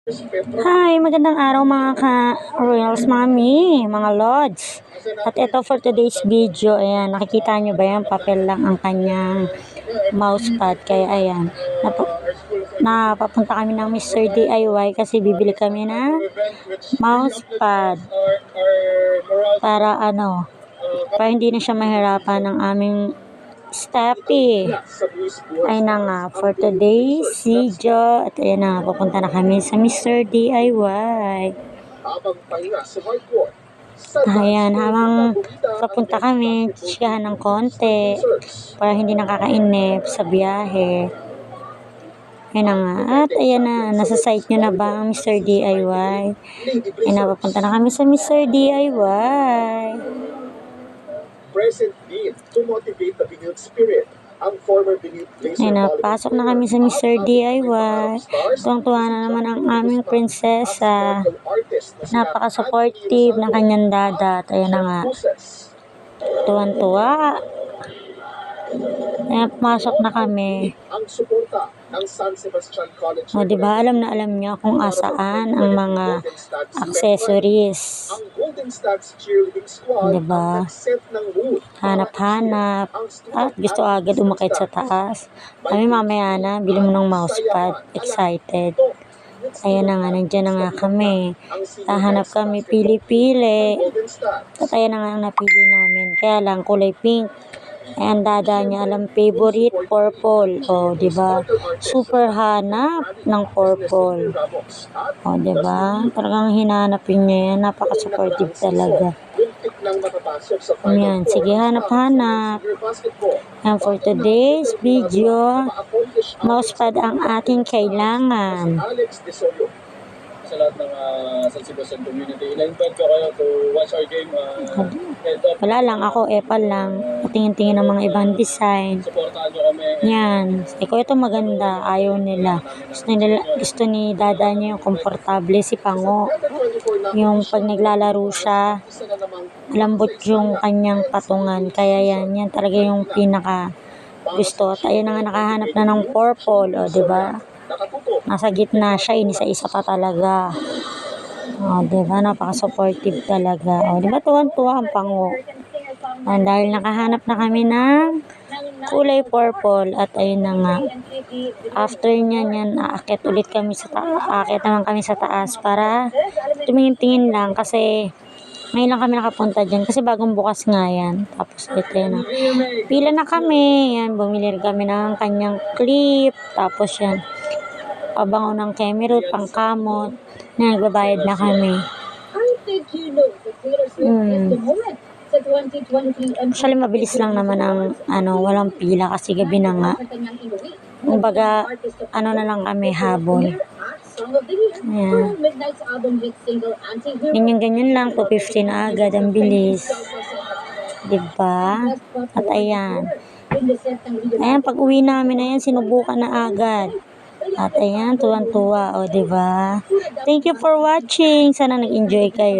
Hi, magandang araw mga ka-Royals Mami, mga Lords. At ito for today's video, ayan, nakikita nyo ba yan? Papel lang ang kanyang mousepad. Kaya ayan, napapunta kami ng Mr. DIY kasi bibili kami ng mousepad. Para para hindi na siya mahirapan ng aming Steppy. Ay na nga, for today's video, at ayan na, papunta na kami sa Mr. DIY. Ayan, habang papunta kami, tsikahan ng konti para hindi nakakainip sa biyahe. Ayan na nga, at ayan na, nasa site nyo na ba ang Mr. DIY? Ayan na, papunta na kami sa Mr. DIY. Present need to motivate the Benilde spirit. Ang former Benilde Ay na, pasok na kami sa Mr. DIY. Tuwang-tuwa na naman ang aming prinsesa. Napaka-supportive ng kanyang dada. Ayan na nga. Tuwan-tuwa. Ayan, pumasok na kami. Ang suporta ng San Sebastian College. O, diba, alam na alam niyo kung asaan ang mga accessories. Ang Golden Stags cheerleading squad diba? Hanap-hanap. At gusto agad umakit sa taas. Kami mamaya na, bili mo ng mousepad. Excited. Ayan na nga, nandiyan na nga kami. Hahanap kami, pili-pili. At ayan na nga ang napili namin. Kaya lang, kulay pink. Ayan, dada niya alam, favorite, purple. O, diba? Super hanap ng purple. O, diba? Talagang hinanapin niya yan. Napaka-supportive talaga. Ayan, sige, hanap-hanap. And for today's video, mousepad ang ating kailangan. Sa lahat ng San Sebastian community. Ina-invite ko kayo to watch our game. Wala lang, ako epal lang. Patingin-tingin ng mga ibang design. Supportahan nyo kami. Yan. Ito maganda. Ayaw nila. Gusto ni dada niya yung komportable, si Pango. Yung pag naglalaro siya, lambot yung kanyang patungan. Kaya yan talaga yung pinaka gusto. At ayun na nga, nakahanap na ng purple. O, diba? Nasa gitna siya, inisa-isa pa talaga. O, diba? Napaka-supportive talaga. O, diba? Tuwan-tuwa ang Pango. Dahil nakahanap na kami ng kulay purple. At ayun na nga. After yan, aakit ulit kami sa taas. Aakit naman kami sa taas para tumingin-tingin lang. Kasi ngayon lang kami nakapunta dyan. Kasi bagong bukas nga yan. Tapos ito na. Pila na kami. Yan, bumili kami ng kanyang clip. Tapos yan. Pabango ng kemerut, pangkamot. Nagbabayad na kami. Actually, mabilis lang naman ang walang pila kasi gabi na nga. Kumbaga, na lang kami habol. Ayan. Ganyan lang, 250 na agad, ang bilis. Diba? At ayan. Ayan, pag uwi namin na yan, sinubukan na agad. At ayan, tuwan-tuwa, o diba? Thank you for watching. Sana nag-enjoy kayo.